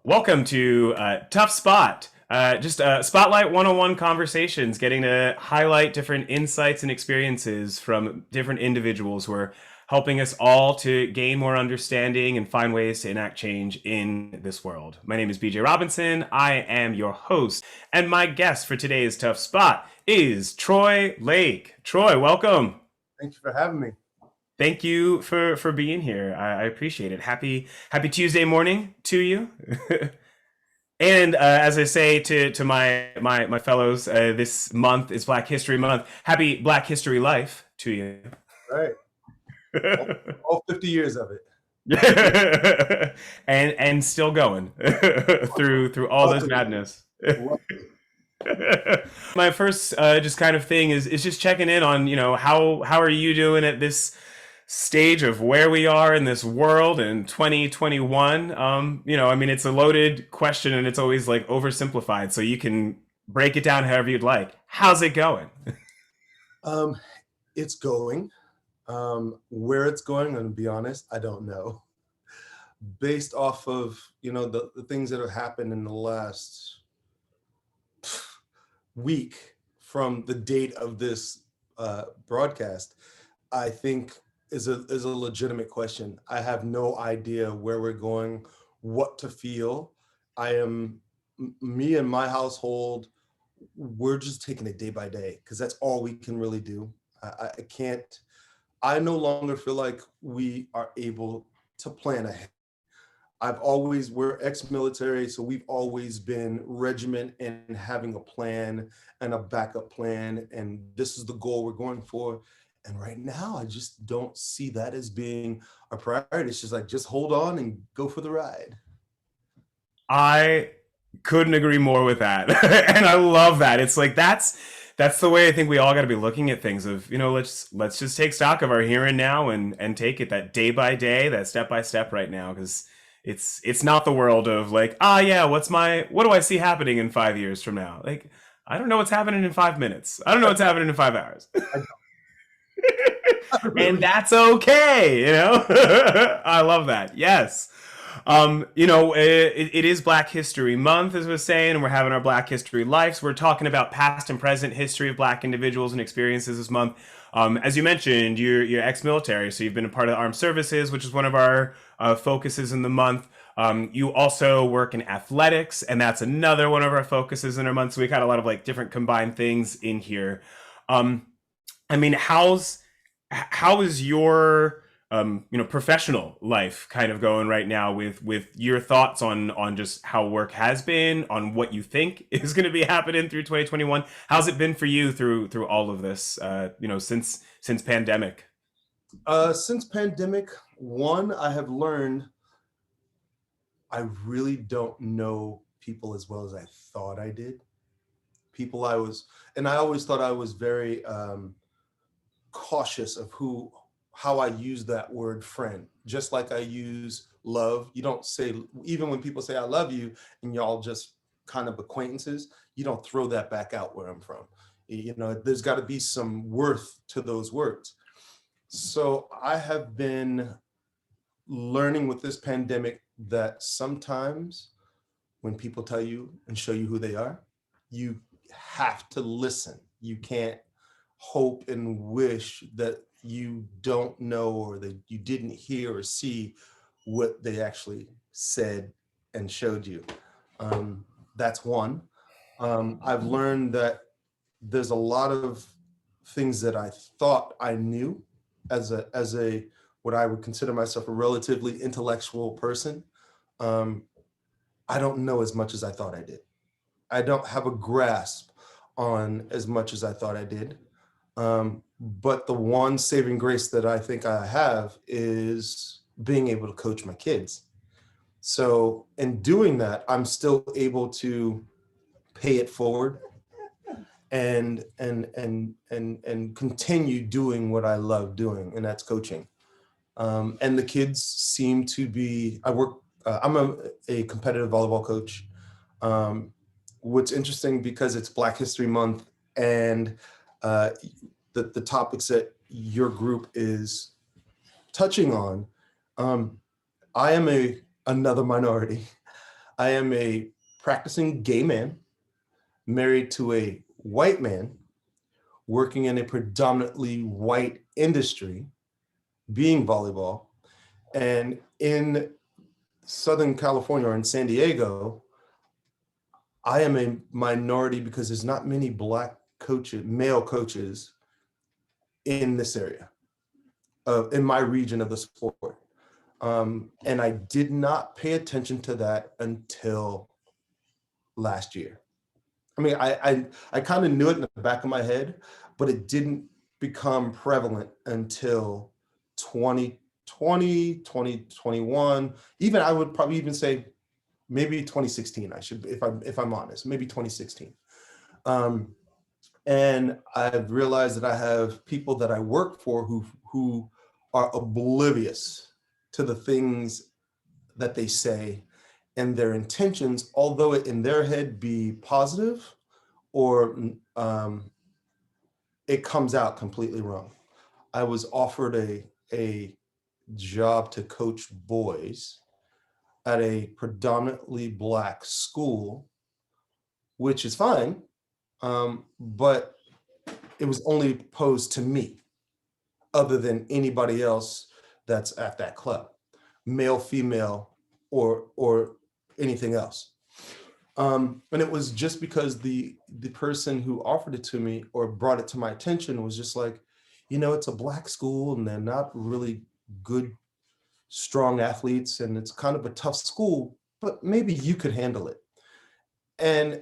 Welcome to Tough Spot. Just Spotlight 101 conversations, getting to highlight different insights and experiences from different individuals who are helping us all to gain more understanding and find ways to enact change in this world. My name is BJ Robinson. I am your host, and my guest for today's Tough Spot is Troy Lake. Troy, welcome. Thank you for having me. Thank you for being here. I appreciate it. Happy Tuesday morning to you. And as I say to my fellows, this month is Black History Month. Happy Black History Life to you. Right. All 50 years of it. And still going through all this Luckily, madness. luckily. My first just kind of thing is just checking in on, how are you doing at this stage of where we are in this world in 2021. It's a loaded question and it's always like oversimplified, so you can break it down however you'd like. How's it going? Um, it's going. Where it's going, I'm gonna be honest, I don't know. Based off of, the things that have happened in the last week from the date of this broadcast, I think is a legitimate question. I have no idea where we're going, what to feel. Me and my household, we're just taking it day by day because that's all we can really do. I can't. I no longer feel like we are able to plan ahead. We're ex-military, so we've always been regiment and having a plan and a backup plan, and this is the goal we're going for. And right now, I just don't see that as being a priority. It's just like, just hold on and go for the ride. I couldn't agree more with that. And I love that. It's like that's the way I think we all got to be looking at things of, let's just take stock of our here and now and take it that day by day, that step by step right now, because it's not the world of like, yeah, what do I see happening in 5 years from now? Like, I don't know what's happening in 5 minutes. I don't know what's happening in 5 hours. And Really. that's okay. I love that. Yes. It is Black History Month, as we're saying, and we're having our Black History Lives. We're talking about past and present history of Black individuals and experiences this month. As you mentioned, you're ex-military, so you've been a part of the armed services, which is one of our focuses in the month. You also work in athletics, and that's another one of our focuses in our month. So we got a lot of like different combined things in here. Um, how is your professional life kind of going right now with your thoughts on just how work has been, on what you think is going to be happening through 2021? How's it been for you through all of this, since pandemic? Since pandemic, one, I have learned I really don't know people as well as I thought I did. And I always thought I was very cautious of how I use that word friend. Just like I use love. You don't say, even when people say I love you and y'all just kind of acquaintances, you don't throw that back out where I'm from. There's got to be some worth to those words. So I have been learning with this pandemic that sometimes when people tell you and show you who they are, you have to listen. You can't hope and wish that you don't know or that you didn't hear or see what they actually said and showed you. That's one. I've learned that there's a lot of things that I thought I knew as a what I would consider myself a relatively intellectual person. Um, I don't know as much as I thought I did. I don't have a grasp on as much as I thought I did. But the one saving grace that I think I have is being able to coach my kids. So in doing that, I'm still able to pay it forward and continue doing what I love doing, and that's coaching. And the kids seem to be. I'm a competitive volleyball coach. Um, what's interesting because it's Black History Month and uh, the topics that your group is touching on. Um, I am another minority. I am a practicing gay man, married to a white man, working in a predominantly white industry, being volleyball. And in Southern California or in San Diego, I am a minority because there's not many black coaches, male coaches in this area, in my region of the sport. And I did not pay attention to that until last year. I mean, I kind of knew it in the back of my head, but it didn't become prevalent until 2020, 2021. Even I would probably even say maybe 2016. I should, if I'm honest, maybe 2016. And I've realized that I have people that I work for who are oblivious to the things that they say and their intentions, although it in their head be positive, or it comes out completely wrong. I was offered a job to coach boys at a predominantly black school, which is fine, but it was only posed to me, other than anybody else that's at that club, male, female, or anything else. And it was just because the person who offered it to me or brought it to my attention was just like, it's a black school and they're not really good, strong athletes, and it's kind of a tough school, but maybe you could handle it. And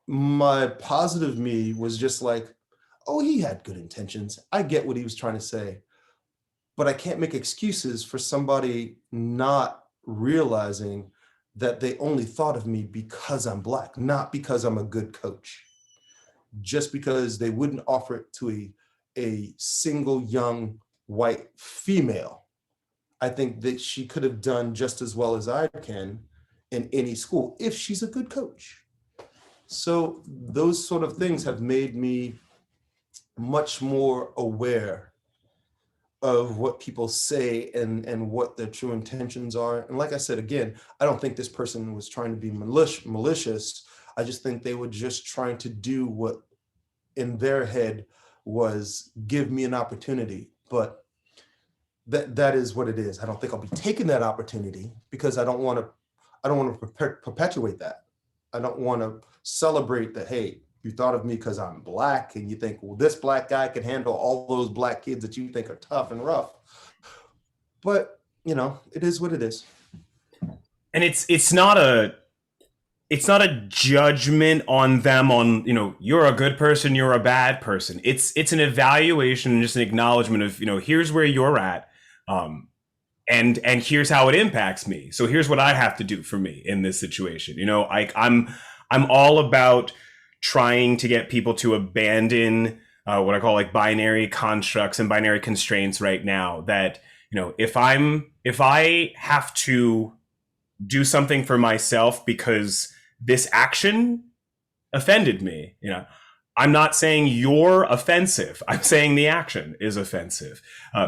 my positive me was just like, oh, he had good intentions. I get what he was trying to say, but I can't make excuses for somebody not realizing that they only thought of me because I'm black, not because I'm a good coach. Just because they wouldn't offer it to a single young white female, I think that she could have done just as well as I can in any school if she's a good coach. So those sort of things have made me much more aware of what people say and what their true intentions are. And like I said, again, I don't think this person was trying to be malicious. I just think they were just trying to do what in their head was give me an opportunity. But that is what it is. I don't think I'll be taking that opportunity because I don't want to perpetuate that. I don't want to celebrate that, hey, you thought of me because I'm black and you think, well, this black guy can handle all those black kids that you think are tough and rough. But, it is what it is. And it's not a judgment on them on, you're a good person, you're a bad person. It's an evaluation and just an acknowledgement of, here's where you're at. And here's how it impacts me. So here's what I have to do for me in this situation. I'm all about trying to get people to abandon what I call like binary constructs and binary constraints right now. That if I have to do something for myself because this action offended me, I'm not saying you're offensive. I'm saying the action is offensive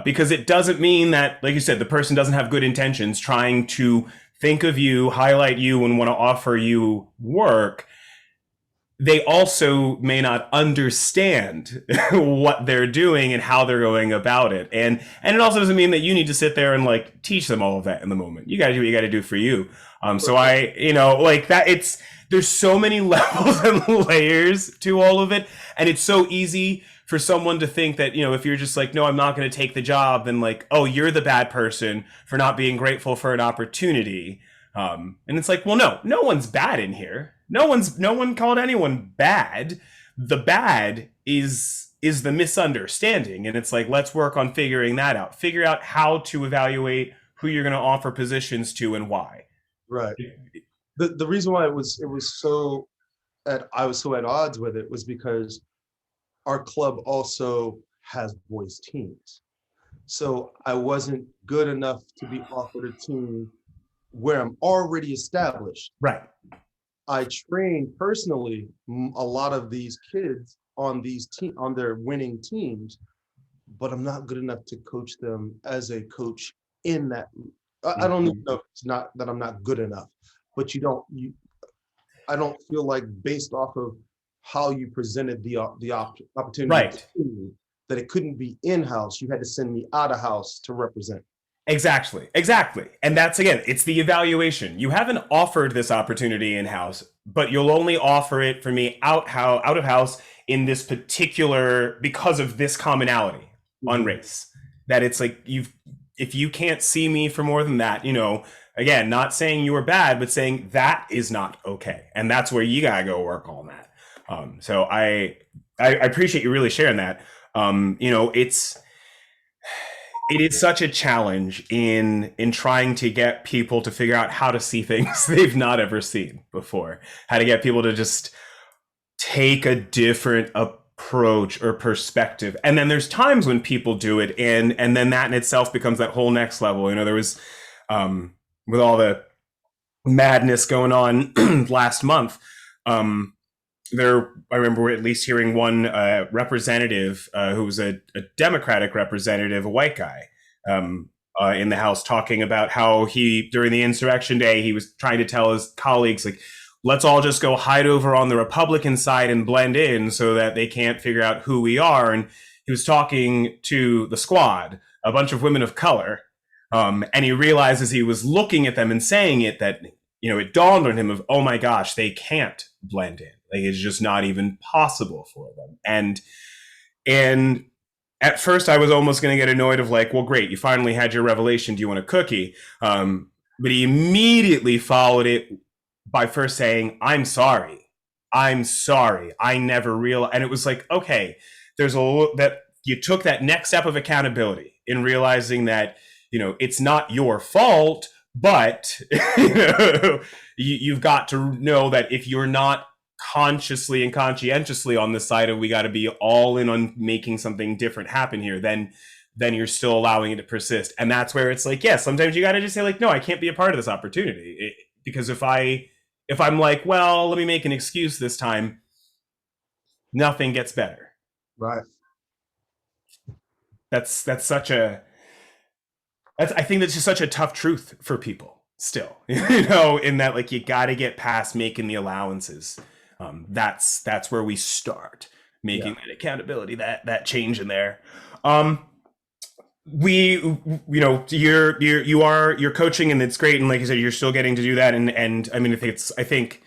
because it doesn't mean that, like you said, the person doesn't have good intentions trying to think of you, highlight you, and want to offer you work. They also may not understand what they're doing and how they're going about it. And it also doesn't mean that you need to sit there and like teach them all of that in the moment. You got to do what you got to do for you. So like that, there's so many levels and layers to all of it. And it's so easy for someone to think that, if you're just like, no, I'm not going to take the job, then like, oh, you're the bad person for not being grateful for an opportunity. And it's like, well, no one's bad in here. No one called anyone bad. The bad is the misunderstanding. And it's like, let's work on figuring that out. Figure out how to evaluate who you're going to offer positions to and why. Right. The reason why I was so at odds with it was because our club also has boys teams. So I wasn't good enough to be offered a team where I'm already established. Right. I train personally a lot of these kids on their winning teams, but I'm not good enough to coach them as a coach in that. I don't even know if it's not that I'm not good enough. but I don't feel like based off of how you presented the opportunity to Right. me, that it couldn't be in-house. You had to send me out of house to represent. Exactly. Exactly. And that's again, it's the evaluation. You haven't offered this opportunity in house, but you'll only offer it for me out of house in this particular because of this commonality on Mhm. race. That it's like you've if you can't see me for more than that, again, not saying you were bad, but saying that is not okay. And that's where you gotta go work on that. So I appreciate you really sharing that. It is such a challenge in trying to get people to figure out how to see things they've not ever seen before, how to get people to just take a different approach or perspective. And then there's times when people do it, and then that in itself becomes that whole next level. There was with all the madness going on last month, I remember at least hearing one representative who was a Democratic representative, a white guy, in the House, talking about how during the insurrection day, he was trying to tell his colleagues, like, let's all just go hide over on the Republican side and blend in so that they can't figure out who we are. And he was talking to the squad, a bunch of women of color. And he realized as he was looking at them and saying it that, it dawned on him of, oh my gosh, they can't blend in. Like, it's just not even possible for them. And at first I was almost going to get annoyed of like, well, great, you finally had your revelation. Do you want a cookie? But he immediately followed it by first saying, I'm sorry. I'm sorry. I never realized. And it was like, okay, that you took that next step of accountability in realizing that, it's not your fault, but you've got to know that if you're not consciously and conscientiously on the side of we got to be all in on making something different happen here, then you're still allowing it to persist. And that's where it's like, yeah, sometimes you got to just say like, no, I can't be a part of this opportunity. Because if I'm like, well, let me make an excuse this time, nothing gets better. Right. That's such a I think that's just such a tough truth for people still, in that like you got to get past making the allowances. That's where we start Yeah. making that accountability, that change in there. Um, we, you're coaching and it's great, and like you said, you're still getting to do that, and I mean, I think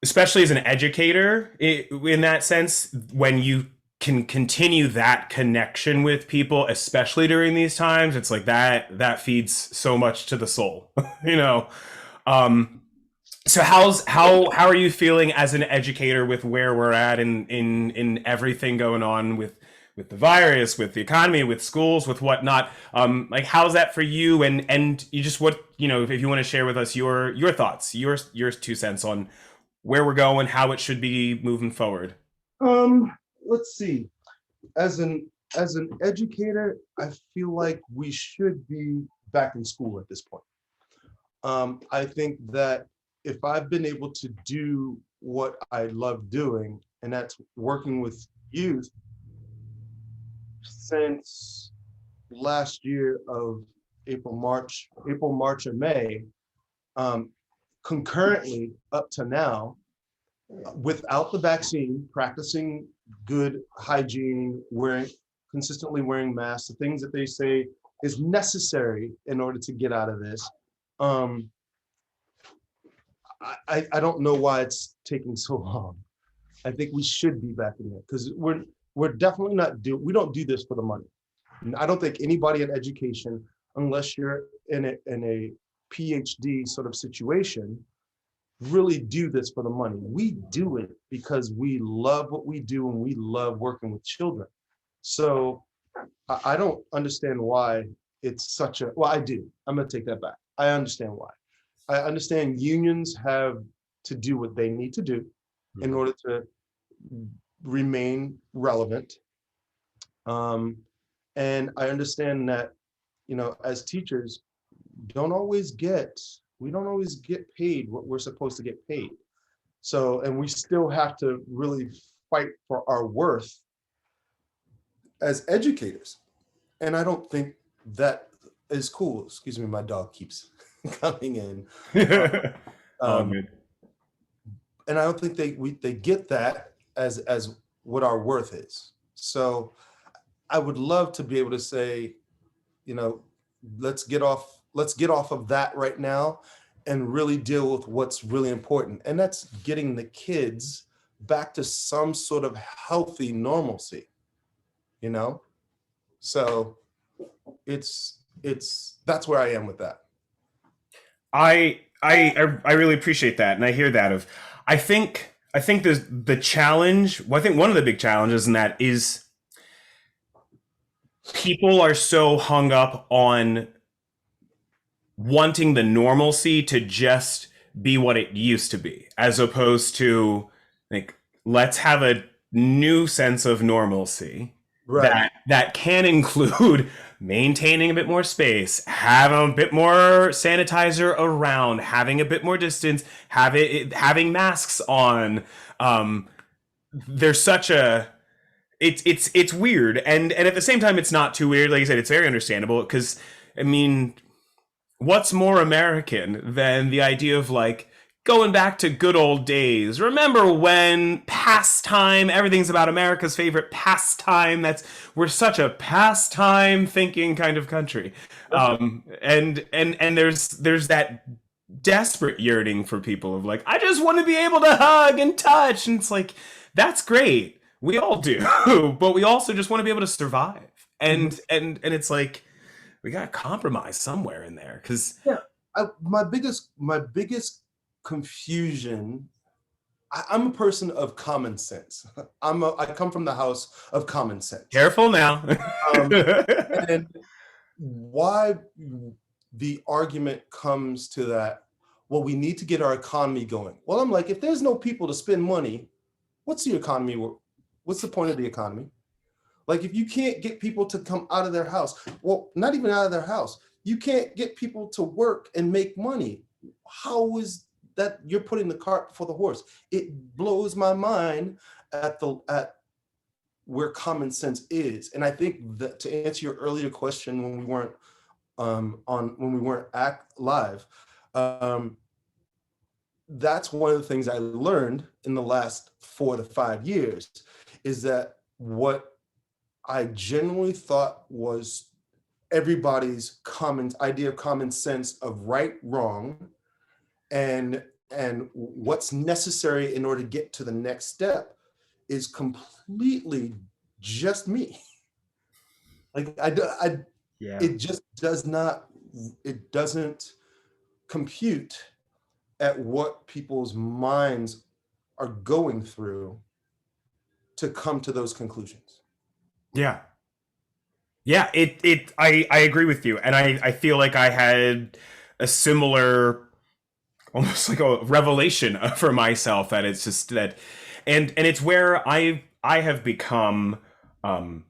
especially as an educator in that sense, when you can continue that connection with people, especially during these times, it's like that feeds so much to the soul. you know um so how are you feeling as an educator with where we're at in everything going on with the virus, with the economy, with schools, with whatnot? Like, how's that for you? And you just, what, if you want to share with us your thoughts, your 2 cents on where we're going, how it should be moving forward. Let's see. As an educator, I feel like we should be back in school at this point. I think that if I've been able to do what I love doing, and that's working with youth since last year of April, March, or May, um, concurrently up to now, without the vaccine, practicing good hygiene, consistently wearing masks, the things that they say is necessary in order to get out of this. Um, I don't know why it's taking so long. I think we should be back in there because we're definitely not we don't do this for the money. And I don't think anybody in education, unless you're in a PhD sort of situation, really do this for the money. We do it because we love what we do and we love working with children. So I don't understand why it's such a, well, I do. I'm going to take that back. I understand why. I understand unions have to do what they need to do in order to remain relevant. Um, and I understand that, as teachers, we don't always get paid what we're supposed to get paid. So, and we still have to really fight for our worth as educators. And I don't think that is cool. Excuse me, my dog keeps coming in. All Um, good. and I don't think they get that as what our worth is. So I would love to be able to say, you know, let's get off of that right now and really deal with what's really important. And that's getting the kids back to some sort of healthy normalcy, you know? So it's that's where I am with that. I really appreciate that, and I hear that. I think the challenge. Well, I think one of the big challenges in that is people are so hung up on wanting the normalcy to just be what it used to be, as opposed to like let's have a new sense of normalcy Right. that can include maintaining a bit more space, have a bit more sanitizer around, having a bit more distance, having masks on. Um, there's such a it's weird, and at the same time, it's not too weird. Like I said, it's very understandable because I mean, what's more American than the idea of like going back to good old days? Remember when pastime, everything's about America's favorite pastime. We're such a pastime thinking kind of country. And there's that desperate yearning for people of like, I just want to be able to hug and touch. And it's like, that's great. We all do, but we also just want to be able to survive. Mhm. And it's like, we got to compromise somewhere in there because Yeah. My biggest confusion. I'm a person of common sense. I come from the house of common sense. careful now. Um, and why the argument comes to that, well, we need to get our economy going. Well, I'm like, if there's no people to spend money, what's the economy? What's the point of the economy? Like, if you can't get people to come out of their house, well, not even out of their house, you can't get people to work and make money. How is that you're putting the cart before the horse? It blows my mind at where common sense is. And I think that to answer your earlier question when we weren't on when we weren't act live, um, that's one of the things I learned in the last 4 to 5 years is that what I genuinely thought was everybody's common idea of common sense of right, wrong, and what's necessary in order to get to the next step is completely just me. Like Yeah. it just does not, it doesn't compute at what people's minds are going through to come to those conclusions. Yeah. Yeah. I agree with you. And I feel like I had a similar, almost like a revelation for myself that it's just that, and it's where I have become, um,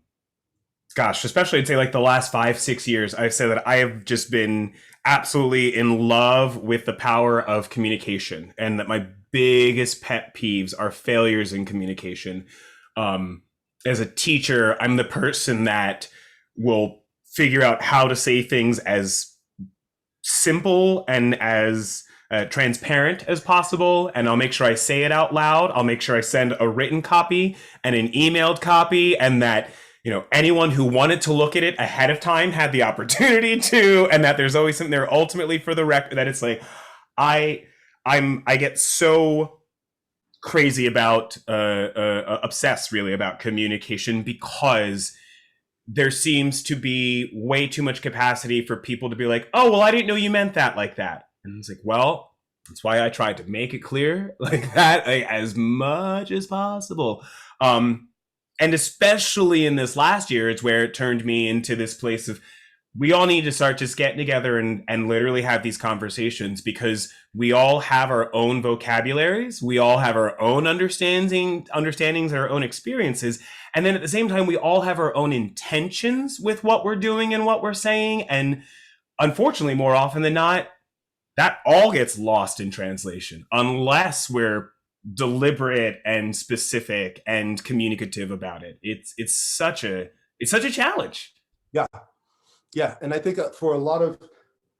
gosh, especially I'd say like the last 5, 6 years, I've said that I have just been absolutely in love with the power of communication, and that my biggest pet peeves are failures in communication. Um, as a teacher, I'm the person that will figure out how to say things as simple and as transparent as possible, and I'll make sure I say it out loud. I'll make sure I send a written copy and an emailed copy, and that anyone who wanted to look at it ahead of time had the opportunity to, and that there's always something there ultimately for the record. That it's like I I get so crazy about obsessed really about communication because there seems to be way too much capacity for people to be like, oh, well, I didn't know you meant that like that. And it's like, well, that's why I tried to make it clear like that, like, as much as possible. And especially in this last year, it's where it turned me into this place of we all need to start just getting together and literally have these conversations, because we all have our own vocabularies, we all have our own understandings and our own experiences, and then at the same time we all have our own intentions with what we're doing and what we're saying, and unfortunately more often than not that all gets lost in translation unless we're deliberate and specific and communicative about it. It's such a challenge. Yeah, yeah, and I think for a lot of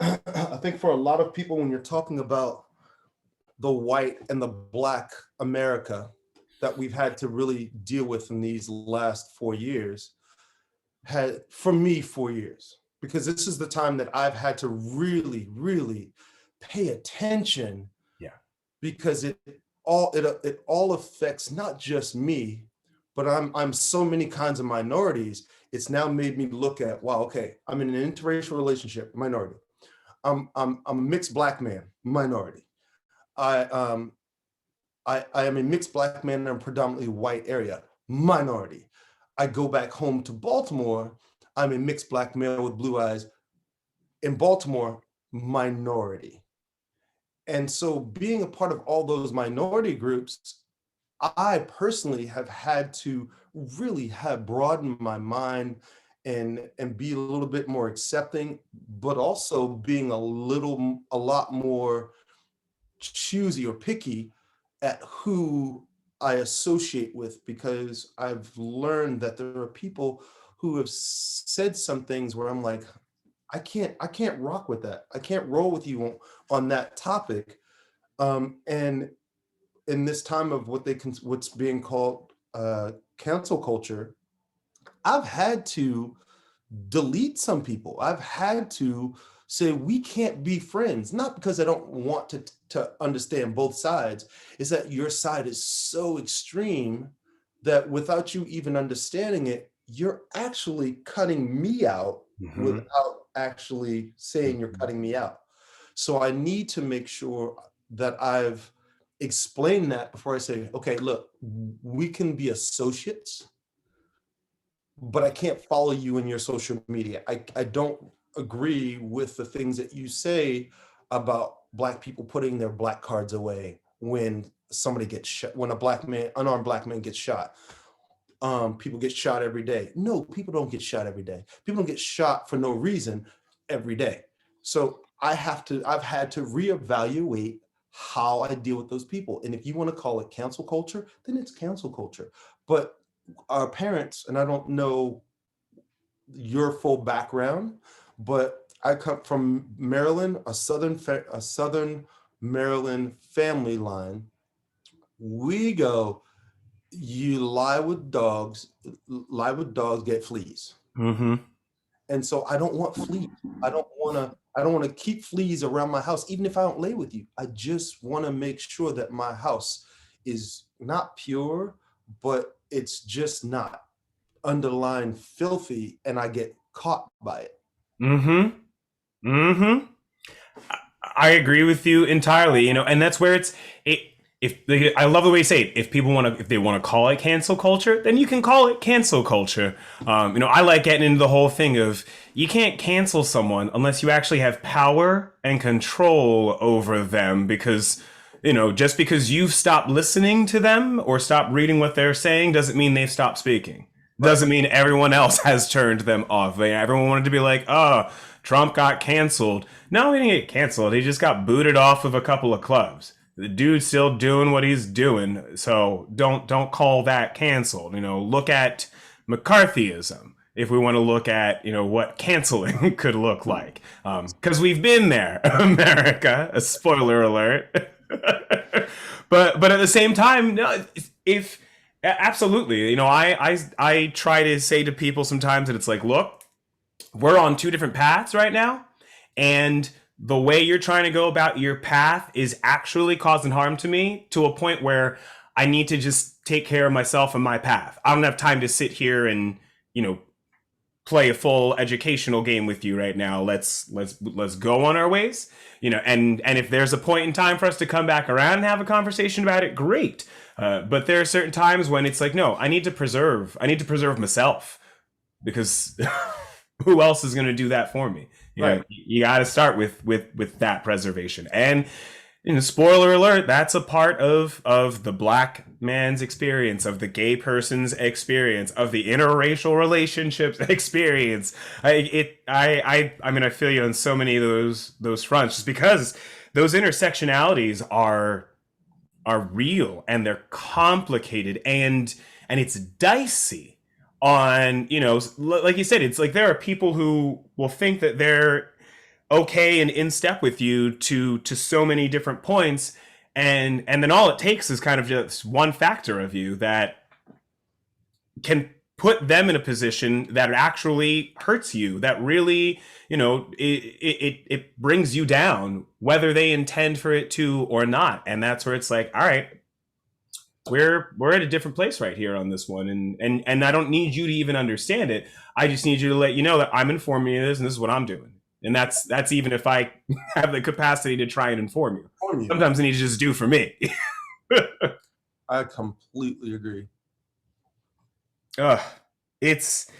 I think for a lot of people, when you're talking about the white and the black America that we've had to really deal with in these last 4 years, had for me 4 years, because this is the time that I've had to really, really pay attention, Yeah. because it all affects not just me, but I'm so many kinds of minorities. It's now made me look at, wow, okay, I'm in an interracial relationship, minority. I'm a mixed black man, minority. I I am a mixed black man in a predominantly white area, minority. I go back home to Baltimore. I'm a mixed black male with blue eyes in Baltimore, minority. And so being a part of all those minority groups, I personally have had to really have broadened my mind and be a little bit more accepting, but also being a lot more choosy or picky at who I associate with, because I've learned that there are people who have said some things where I'm like, I can't rock with that. I can't roll with you on that topic. And in this time of what's being called cancel culture, I've had to delete some people. I've had to say we can't be friends, not because I don't want to understand both sides. Is that your side is so extreme that without you even understanding it, you're actually cutting me out Mhm. without actually saying you're Mhm. cutting me out. So I need to make sure that I've explained that before I say, okay, look, we can be associates, but I can't follow you in your social media. I don't agree with the things that you say about black people putting their black cards away when somebody gets shot, when a black man, unarmed black man gets shot. People get shot every day. No, people don't get shot every day. People don't get shot for no reason every day. So I've had to reevaluate how I deal with those people. And if you want to call it cancel culture, then it's cancel culture. But our parents, and I don't know your full background, but I come from Maryland, a southern Maryland family line. We go, you lie with dogs, get fleas. Mhm. And so I don't want fleas. I don't want to keep fleas around my house, even if I don't lay with you. I just want to make sure that my house is not pure, but it's just not underlined filthy and I get caught by it. Mhm. Mhm. I agree with you entirely, and that's where it. I love the way you say it. If people want to, if they want to call it cancel culture, then you can call it cancel culture. I like getting into the whole thing of you can't cancel someone unless you actually have power and control over them, because just because you've stopped listening to them or stopped reading what they're saying doesn't mean they've stopped speaking. Right. Doesn't mean everyone else has turned them off. Everyone wanted to be like, oh, Trump got canceled. No, he didn't get canceled. He just got booted off of a couple of clubs. The dude's still doing what he's doing, so don't call that canceled. Look at McCarthyism if we want to look at what canceling could look like, because we've been there, America. A spoiler alert. But at the same time, no, if absolutely, I try to say to people sometimes that it's like, look, we're on two different paths right now, and the way you're trying to go about your path is actually causing harm to me, to a point where I need to just take care of myself and my path. I don't have time to sit here and you know play a full educational game with you right now. Let's go on our ways. And if there's a point in time for us to come back around and have a conversation about it, great. But there are certain times when it's like, no, I need to preserve myself, because who else is going to do that for me? Right. You got to start with that preservation. And spoiler alert, that's a part of the black man's experience, of the gay person's experience, of the interracial relationships experience. I feel you on so many of those fronts, just because those intersectionalities are real, and they're complicated, and it's dicey. On like you said, it's like there are people who will think that they're okay and in step with you to so many different points, and then all it takes is kind of just one factor of you that can put them in a position that actually hurts you, that really, it brings you down, whether they intend for it to or not. And that's where it's like, all right, we're at a different place right here on this one, and I don't need you to even understand it. I just need you to let you know that I'm informing you of this, and this is what I'm doing. And that's even if I have the capacity to try and inform you. Sometimes I need to just do for me. I completely agree. It's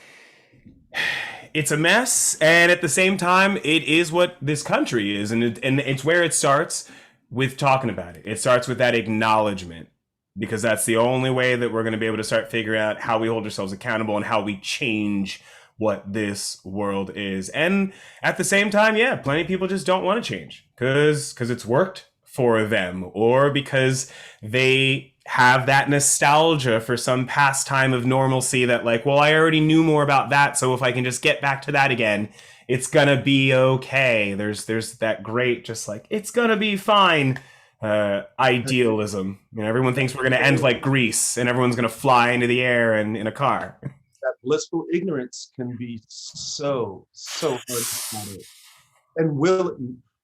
a mess, and at the same time, it is what this country is, and it's where it starts with talking about it. It starts with that acknowledgement, because that's the only way that we're going to be able to start figuring out how we hold ourselves accountable and how we change what this world is. And at the same time, yeah, plenty of people just don't want to change because it's worked for them, or because they have that nostalgia for some past time of normalcy that, like, well, I already knew more about that, so if I can just get back to that again, it's gonna be okay. There's that great, just like, it's gonna be fine, idealism. Everyone thinks we're gonna end like Greece and everyone's gonna fly into the air and in a car. That blissful ignorance can be so hard to follow. And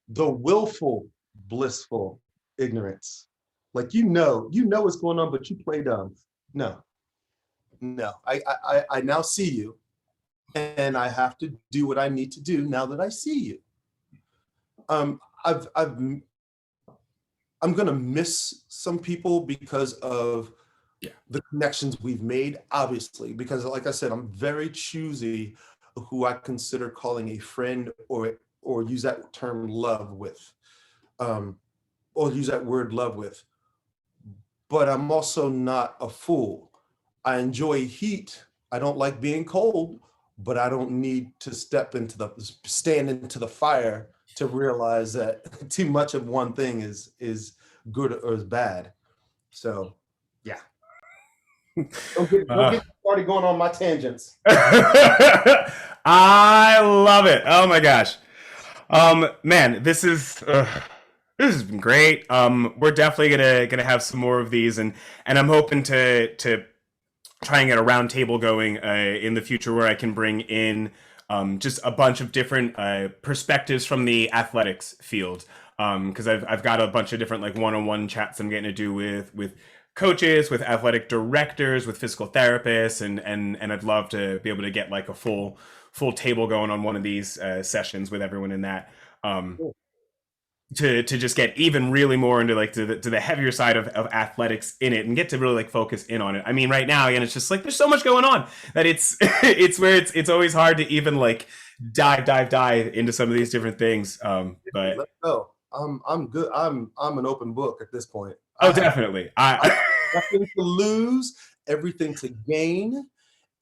the willful blissful ignorance, like you know what's going on, but you play dumb. No, I now see you, and I have to do what I need to do now that I see you. I'm gonna miss some people because of the connections we've made, obviously, because like I said, I'm very choosy who I consider calling a friend or use that term love with, or use that word love with. But I'm also not a fool. I enjoy heat. I don't like being cold, but I don't need to stand into the fire to realize that too much of one thing is good or is bad. So yeah. Don't get the party going on my tangents. I love it. Oh my gosh. Man, this has been great. We're definitely gonna have some more of these, and I'm hoping to try and get a round table going in the future where I can bring in just a bunch of different perspectives from the athletics field. Because I've got a bunch of different like one-on-one chats I'm getting to do with coaches, with athletic directors, with physical therapists, and I'd love to be able to get like a full table going on one of these sessions with everyone in that. Cool. To just get even really more into like to the heavier side of athletics in it, and get to really like focus in on it. I mean, right now, again, it's just like there's so much going on that it's where it's always hard to even like dive into some of these different things. But let's go. I'm good. I'm an open book at this point. Oh, definitely. I nothing to lose, everything to gain,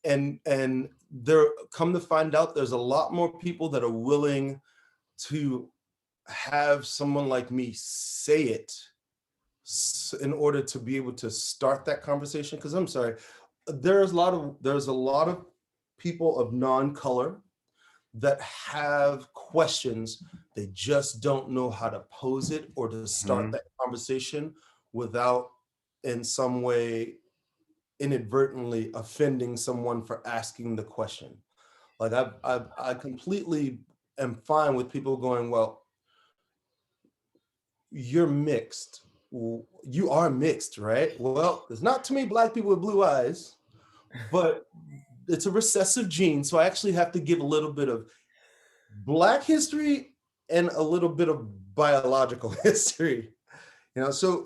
and there, come to find out, there's a lot more people that are willing to have someone like me say it in order to be able to start that conversation. Because I'm sorry, there's a lot of people of non-color that have questions. They just don't know how to pose it or to start that conversation without in some way inadvertently offending someone for asking the question. Like I completely am fine with people going, well, you're mixed. You are mixed, right? Well, there's not too many Black people with blue eyes, but it's a recessive gene. So I actually have to give a little bit of Black history and a little bit of biological history, so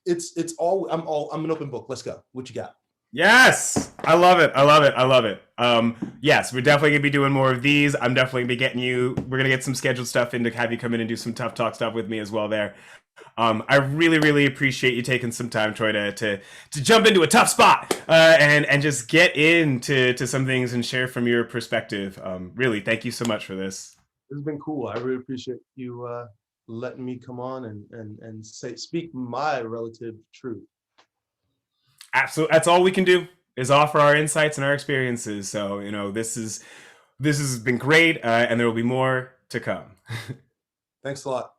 it's all, I'm an open book. Let's go. What you got? Yes, I love it. Yes, we're definitely gonna be doing more of these. I'm definitely gonna be getting you. We're gonna get some scheduled stuff in to have you come in and do some tough talk stuff with me as well. There, I really appreciate you taking some time, Troy, to jump into a tough spot and just get into some things and share from your perspective. Really, thank you so much for this. This has been cool. I really appreciate you letting me come on and speak my relative truth. Absolutely, that's all we can do is offer our insights and our experiences. So this has been great, and there will be more to come. Thanks a lot.